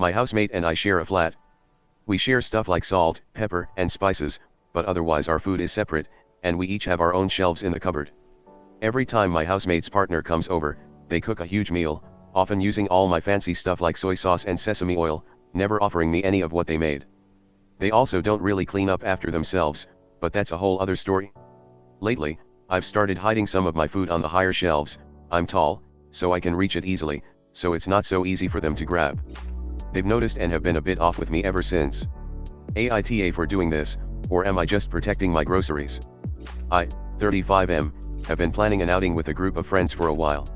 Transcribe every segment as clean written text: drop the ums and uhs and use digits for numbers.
My housemate and I share a flat. We share stuff like salt, pepper, and spices, but otherwise our food is separate, and we each have our own shelves in the cupboard. Every time my housemate's partner comes over, they cook a huge meal, often using all my fancy stuff like soy sauce and sesame oil, never offering me any of what they made. They also don't really clean up after themselves, but that's a whole other story. Lately, I've started hiding some of my food on the higher shelves. I'm tall, so I can reach it easily, so it's not so easy for them to grab. They've noticed and have been a bit off with me ever since. AITA for doing this, or am I just protecting my groceries? I, 35M, have been planning an outing with a group of friends for a while.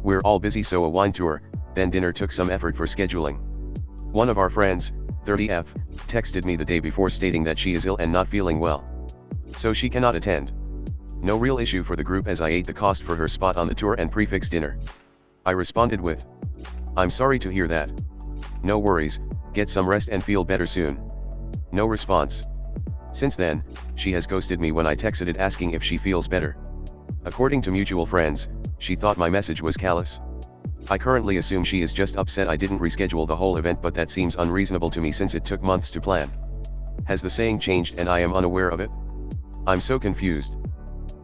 We're all busy, so a wine tour, then dinner took some effort for scheduling. One of our friends, 30F, texted me the day before stating that she is ill and not feeling well. So she cannot attend. No real issue for the group as I ate the cost for her spot on the tour and prefix dinner. I responded with, "I'm sorry to hear that. No worries, get some rest and feel better soon." No response. Since then, she has ghosted me when I texted it asking if she feels better. According to mutual friends, she thought my message was callous. I currently assume she is just upset I didn't reschedule the whole event, but that seems unreasonable to me since it took months to plan. Has the saying changed and I am unaware of it? I'm so confused.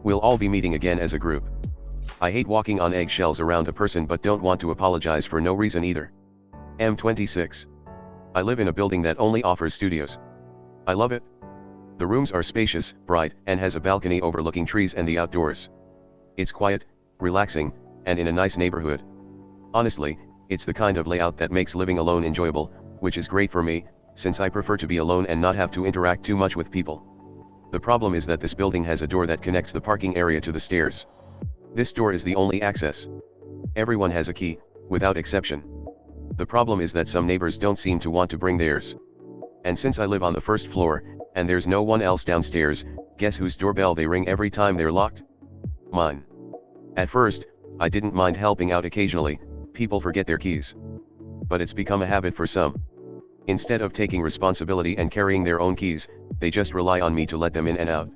We'll all be meeting again as a group. I hate walking on eggshells around a person but don't want to apologize for no reason either. M26. I live in a building that only offers studios. I love it. The rooms are spacious, bright, and has a balcony overlooking trees and the outdoors. It's quiet, relaxing, and in a nice neighborhood. Honestly, it's the kind of layout that makes living alone enjoyable, which is great for me, since I prefer to be alone and not have to interact too much with people. The problem is that this building has a door that connects the parking area to the stairs. This door is the only access. Everyone has a key, without exception. The problem is that some neighbors don't seem to want to bring theirs. And since I live on the first floor, and there's no one else downstairs, guess whose doorbell they ring every time they're locked? Mine. At first, I didn't mind helping out occasionally. People forget their keys. But it's become a habit for some. Instead of taking responsibility and carrying their own keys, they just rely on me to let them in and out.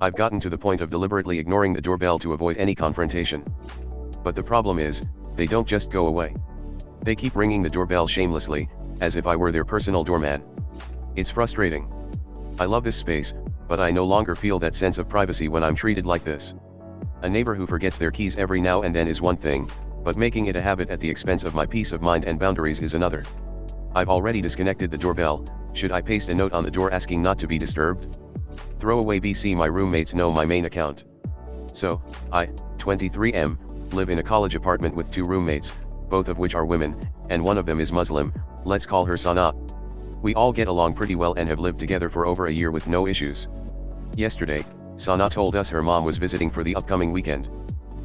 I've gotten to the point of deliberately ignoring the doorbell to avoid any confrontation. But the problem is, they don't just go away. They keep ringing the doorbell shamelessly, as if I were their personal doorman. It's frustrating. I love this space, but I no longer feel that sense of privacy when I'm treated like this. A neighbor who forgets their keys every now and then is one thing, but making it a habit at the expense of my peace of mind and boundaries is another. I've already disconnected the doorbell. Should I paste a note on the door asking not to be disturbed? Throw away BC. My roommates know my main account. So, I, 23M, live in a college apartment with two roommates, both of which are women, and one of them is Muslim. Let's call her Sana. We all get along pretty well and have lived together for over a year with no issues. Yesterday, Sana told us her mom was visiting for the upcoming weekend.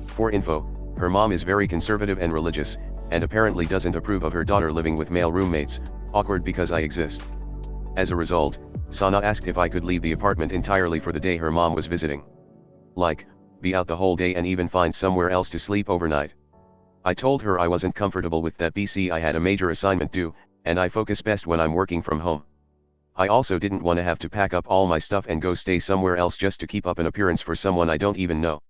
For info, her mom is very conservative and religious, and apparently doesn't approve of her daughter living with male roommates. Awkward because I exist. As a result, Sana asked if I could leave the apartment entirely for the day her mom was visiting. Like, be out the whole day and even find somewhere else to sleep overnight. I told her I wasn't comfortable with that. BC, I had a major assignment due, and I focus best when I'm working from home. I also didn't want to have to pack up all my stuff and go stay somewhere else just to keep up an appearance for someone I don't even know.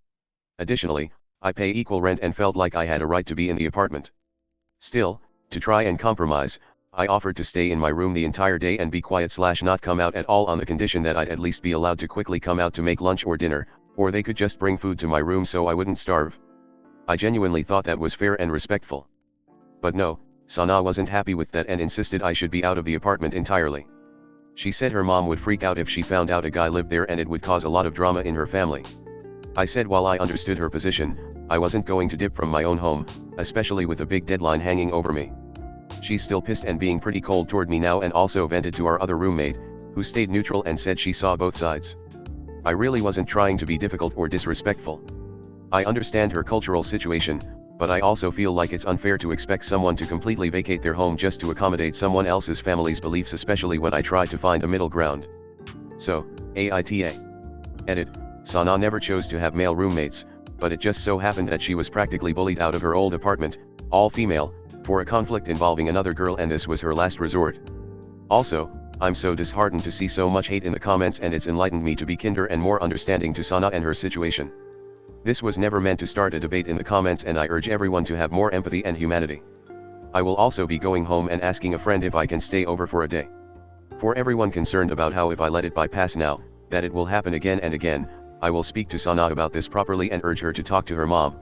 Additionally, I pay equal rent and felt like I had a right to be in the apartment. Still, to try and compromise, I offered to stay in my room the entire day and be quiet/not come out at all on the condition that I'd at least be allowed to quickly come out to make lunch or dinner, or they could just bring food to my room so I wouldn't starve. I genuinely thought that was fair and respectful. But no, Sana wasn't happy with that and insisted I should be out of the apartment entirely. She said her mom would freak out if she found out a guy lived there and it would cause a lot of drama in her family. I said while I understood her position, I wasn't going to dip from my own home, especially with a big deadline hanging over me. She's still pissed and being pretty cold toward me now, and also vented to our other roommate, who stayed neutral and said she saw both sides. I really wasn't trying to be difficult or disrespectful. I understand her cultural situation, but I also feel like it's unfair to expect someone to completely vacate their home just to accommodate someone else's family's beliefs, especially when I try to find a middle ground. So, AITA. Edit, Sana never chose to have male roommates, but it just so happened that she was practically bullied out of her old apartment, all female, for a conflict involving another girl, and this was her last resort. Also, I'm so disheartened to see so much hate in the comments, and it's enlightened me to be kinder and more understanding to Sana and her situation. This was never meant to start a debate in the comments, and I urge everyone to have more empathy and humanity. I will also be going home and asking a friend if I can stay over for a day. For everyone concerned about how if I let it bypass now, that it will happen again and again, I will speak to Sana about this properly and urge her to talk to her mom.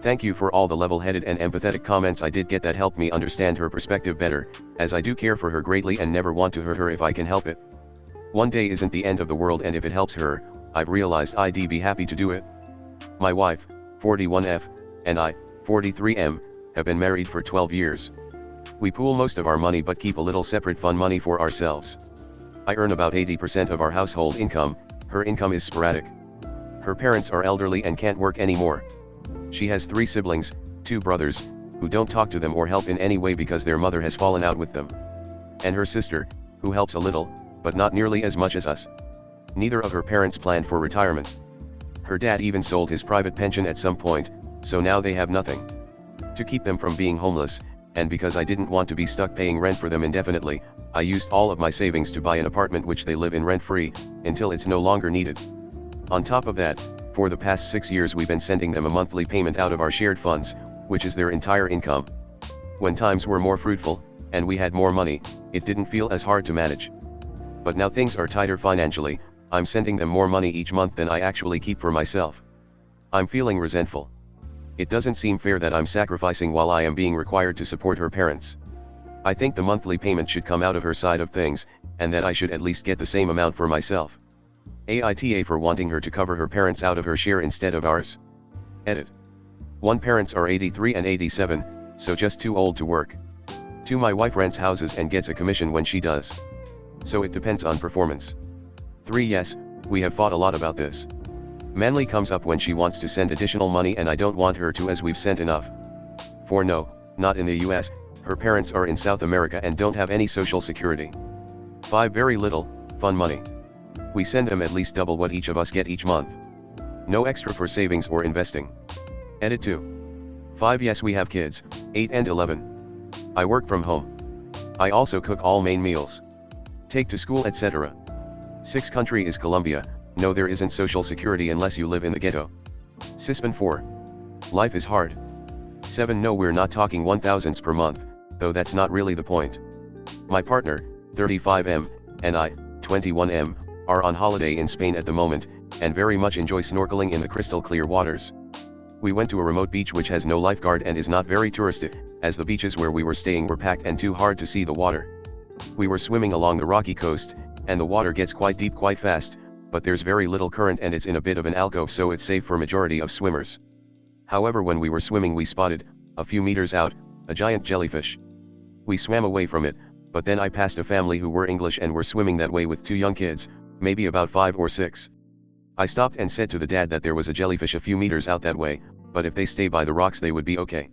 Thank you for all the level-headed and empathetic comments I did get that helped me understand her perspective better, as I do care for her greatly and never want to hurt her if I can help it. One day isn't the end of the world, and if it helps her, I've realized I'd be happy to do it. My wife, 41F, and I, 43M, have been married for 12 years. We pool most of our money but keep a little separate fun money for ourselves. I earn about 80% of our household income, her income is sporadic. Her parents are elderly and can't work anymore. She has 3 siblings, 2 brothers, who don't talk to them or help in any way because their mother has fallen out with them. And her sister, who helps a little, but not nearly as much as us. Neither of her parents planned for retirement. Her dad even sold his private pension at some point, so now they have nothing. To keep them from being homeless, and because I didn't want to be stuck paying rent for them indefinitely, I used all of my savings to buy an apartment which they live in rent-free, until it's no longer needed. On top of that, for the past 6 years we've been sending them a monthly payment out of our shared funds, which is their entire income. When times were more fruitful, and we had more money, it didn't feel as hard to manage. But now things are tighter financially, I'm sending them more money each month than I actually keep for myself. I'm feeling resentful. It doesn't seem fair that I'm sacrificing while I am being required to support her parents. I think the monthly payment should come out of her side of things, and that I should at least get the same amount for myself. AITA for wanting her to cover her parents out of her share instead of ours. Edit. One parents are 83 and 87, so just too old to work. 2 my wife rents houses and gets a commission when she does. So it depends on performance. 3 yes, we have fought a lot about this. Manly comes up when she wants to send additional money and I don't want her to as we've sent enough. 4 no, not in the US, her parents are in South America and don't have any social security. 5 very little, fun money. We send them at least double what each of us get each month. No extra for savings or investing. Edit 2. 5 yes we have kids, 8 and 11. I work from home. I also cook all main meals. Take to school etc. 6 country is Colombia, no there isn't social security unless you live in the ghetto. Sispan 4. Life is hard. 7 no we're not talking 1000s per month, though that's not really the point. My partner, 35M, and I, 21M, are on holiday in Spain at the moment, and very much enjoy snorkeling in the crystal clear waters. We went to a remote beach which has no lifeguard and is not very touristic, as the beaches where we were staying were packed and too hard to see the water. We were swimming along the rocky coast, and the water gets quite deep quite fast, but there's very little current and it's in a bit of an alcove so it's safe for majority of swimmers. However, when we were swimming we spotted, a few meters out, a giant jellyfish. We swam away from it, but then I passed a family who were English and were swimming that way with 2 young kids, maybe about 5 or 6. I stopped and said to the dad that there was a jellyfish a few meters out that way, but if they stay by the rocks they would be okay.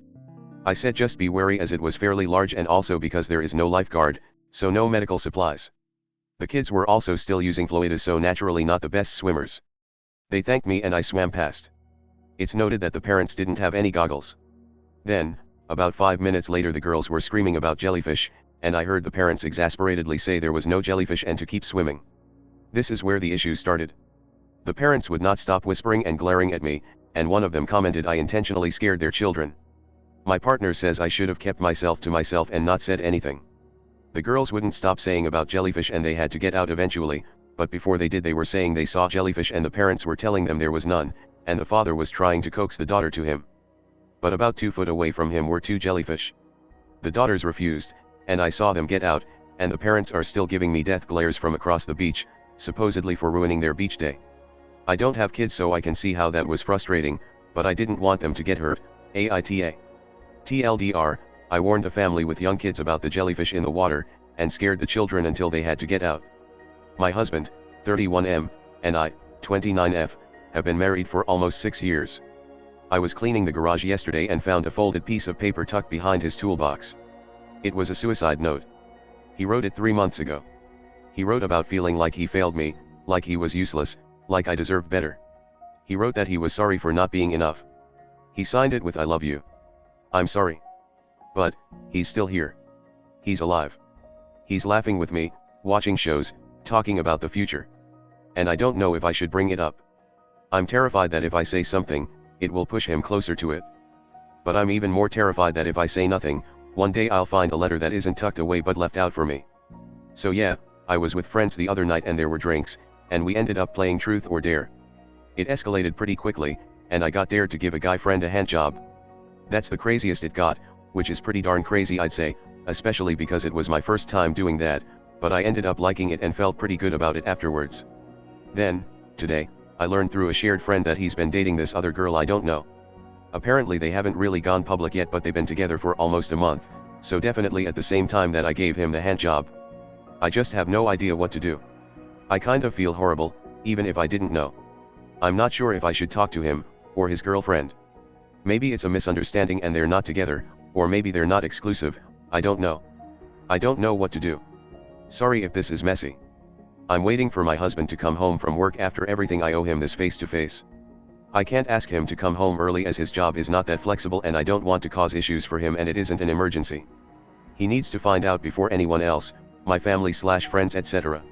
I said just be wary as it was fairly large and also because there is no lifeguard, so no medical supplies. The kids were also still using fluidas so naturally not the best swimmers. They thanked me and I swam past. It's noted that the parents didn't have any goggles. Then, about 5 minutes later the girls were screaming about jellyfish, and I heard the parents exasperatedly say there was no jellyfish and to keep swimming. This is where the issue started. The parents would not stop whispering and glaring at me, and one of them commented I intentionally scared their children. My partner says I should have kept myself to myself and not said anything. The girls wouldn't stop saying about jellyfish and they had to get out eventually, but before they did they were saying they saw jellyfish and the parents were telling them there was none, and the father was trying to coax the daughter to him. But about 2 foot away from him were 2 jellyfish. The daughters refused, and I saw them get out, and the parents are still giving me death glares from across the beach, supposedly for ruining their beach day. I don't have kids so I can see how that was frustrating, but I didn't want them to get hurt. AITA. TLDR, I warned a family with young kids about the jellyfish in the water, and scared the children until they had to get out. My husband, 31M, and I, 29F, have been married for almost 6 years. I was cleaning the garage yesterday and found a folded piece of paper tucked behind his toolbox. It was a suicide note. He wrote it 3 months ago. He wrote about feeling like he failed me, like he was useless, like I deserved better. He wrote that he was sorry for not being enough. He signed it with I love you. I'm sorry. But, he's still here. He's alive. He's laughing with me, watching shows, talking about the future. And I don't know if I should bring it up. I'm terrified that if I say something, it will push him closer to it. But I'm even more terrified that if I say nothing, One day I'll find a letter that isn't tucked away but left out for me. So yeah, I was with friends the other night and there were drinks, and we ended up playing truth or dare. It escalated pretty quickly, and I got dared to give a guy friend a hand job. That's the craziest it got, which is pretty darn crazy I'd say, especially because it was my first time doing that, but I ended up liking it and felt pretty good about it afterwards. Then, today, I learned through a shared friend that he's been dating this other girl I don't know. Apparently they haven't really gone public yet, but they've been together for almost a month, so definitely at the same time that I gave him the hand job. I just have no idea what to do. I kind of feel horrible, even if I didn't know. I'm not sure if I should talk to him, or his girlfriend. Maybe it's a misunderstanding and they're not together, or maybe they're not exclusive, I don't know. I don't know what to do. Sorry if this is messy. I'm waiting for my husband to come home from work after everything I owe him this face to face. I can't ask him to come home early as his job is not that flexible and I don't want to cause issues for him and it isn't an emergency. He needs to find out before anyone else, my family/friends etc.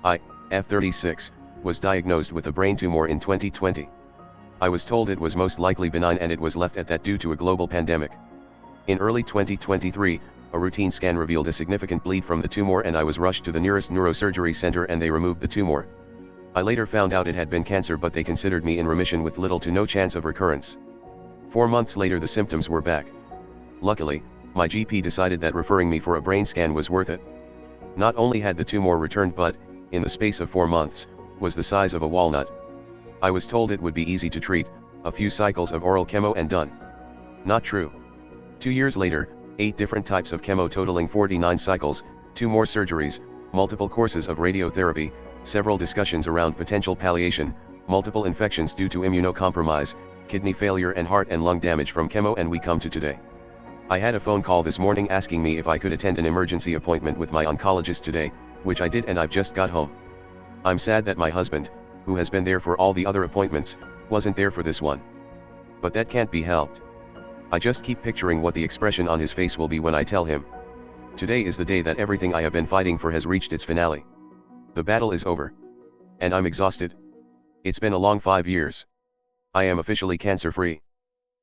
I, F36, was diagnosed with a brain tumor in 2020. I was told it was most likely benign and it was left at that due to a global pandemic. In early 2023, a routine scan revealed a significant bleed from the tumor and I was rushed to the nearest neurosurgery center and they removed the tumor. I later found out it had been cancer, but they considered me in remission with little to no chance of recurrence. 4 months later the symptoms were back. Luckily, my GP decided that referring me for a brain scan was worth it. Not only had the tumor returned but, in the space of 4 months, was the size of a walnut. I was told it would be easy to treat, a few cycles of oral chemo and done. Not true. 2 years later, 8 different types of chemo totaling 49 cycles, 2 more surgeries, multiple courses of radiotherapy, several discussions around potential palliation, multiple infections due to immunocompromise, kidney failure and heart and lung damage from chemo, and we come to today. I had a phone call this morning asking me if I could attend an emergency appointment with my oncologist today, which I did and I've just got home. I'm sad that my husband, who has been there for all the other appointments, wasn't there for this one. But that can't be helped. I just keep picturing what the expression on his face will be when I tell him. Today is the day that everything I have been fighting for has reached its finale. The battle is over. And I'm exhausted. It's been a long 5 years. I am officially cancer-free.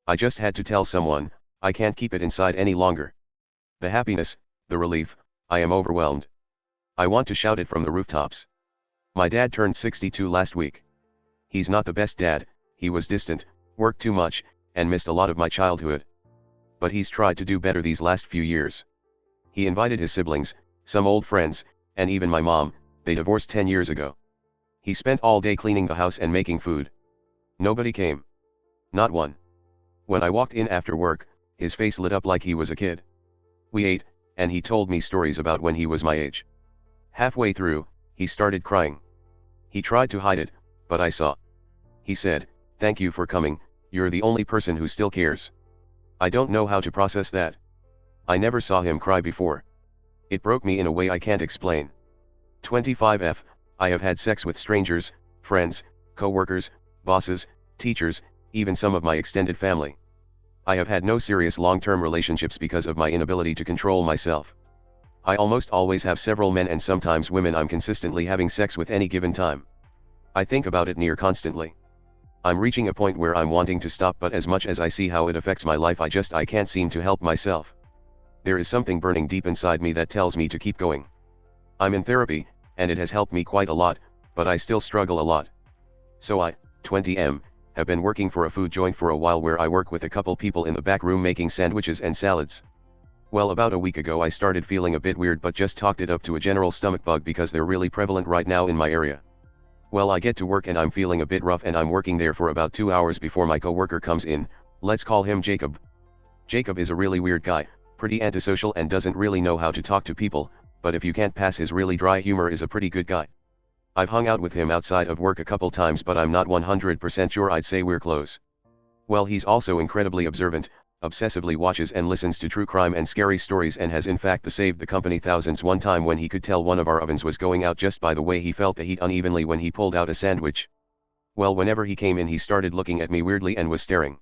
I just had to tell someone, I can't keep it inside any longer. The happiness, the relief, I am overwhelmed. I want to shout it from the rooftops. My dad turned 62 last week. He's not the best dad, he was distant, worked too much, and missed a lot of my childhood. But he's tried to do better these last few years. He invited his siblings, some old friends, and even my mom. They divorced 10 years ago. He spent all day cleaning the house and making food. Nobody came. Not one. When I walked in after work, his face lit up like he was a kid. We ate, and he told me stories about when he was my age. Halfway through, he started crying. He tried to hide it, but I saw. He said, "Thank you for coming, you're the only person who still cares." I don't know how to process that. I never saw him cry before. It broke me in a way I can't explain. 25F, I have had sex with strangers, friends, co-workers, bosses, teachers, even some of my extended family. I have had no serious long-term relationships because of my inability to control myself. I almost always have several men and sometimes women I'm consistently having sex with any given time. I think about it near constantly. I'm reaching a point where I'm wanting to stop, but as much as I see how it affects my life I can't seem to help myself. There is something burning deep inside me that tells me to keep going. I'm in therapy, and it has helped me quite a lot, but I still struggle a lot. So I, 20M, have been working for a food joint for a while where I work with a couple people in the back room making sandwiches and salads. Well, about a week ago I started feeling a bit weird but just talked it up to a general stomach bug because they're really prevalent right now in my area. Well, I get to work and I'm feeling a bit rough and I'm working there for about 2 hours before my coworker comes in. Let's call him Jacob. Jacob is a really weird guy, pretty antisocial and doesn't really know how to talk to people, but if you can't pass his really dry humor is a pretty good guy. I've hung out with him outside of work a couple times but I'm not 100% sure I'd say we're close. Well, he's also incredibly observant, obsessively watches and listens to true crime and scary stories and has in fact saved the company thousands one time when he could tell one of our ovens was going out just by the way he felt the heat unevenly when he pulled out a sandwich. Well, whenever he came in he started looking at me weirdly and was staring.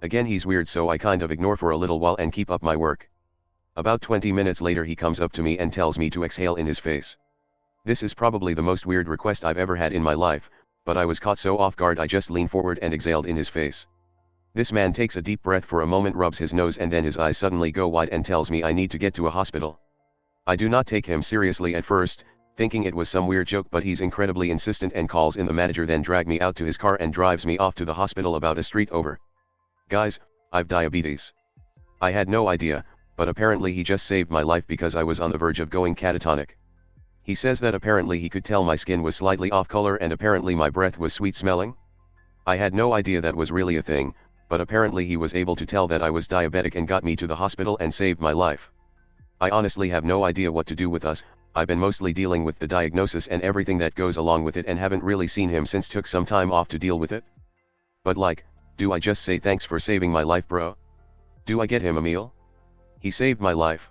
Again, he's weird, so I kind of ignore for a little while and keep up my work. About 20 minutes later he comes up to me and tells me to exhale in his face. This is probably the most weird request I've ever had in my life, but I was caught so off guard I just leaned forward and exhaled in his face. This man takes a deep breath for a moment, rubs his nose, and then his eyes suddenly go wide and tells me I need to get to a hospital. I do not take him seriously at first, thinking it was some weird joke, but he's incredibly insistent and calls in the manager, then drag me out to his car and drives me off to the hospital about a street over. Guys, I've diabetes. I had no idea, but apparently he just saved my life because I was on the verge of going catatonic. He says that apparently he could tell my skin was slightly off color and apparently my breath was sweet smelling. I had no idea that was really a thing, but apparently he was able to tell that I was diabetic and got me to the hospital and saved my life. I honestly have no idea what to do with us. I've been mostly dealing with the diagnosis and everything that goes along with it and haven't really seen him since took some time off to deal with it. But like, do I just say thanks for saving my life, bro? Do I get him a meal? He saved my life.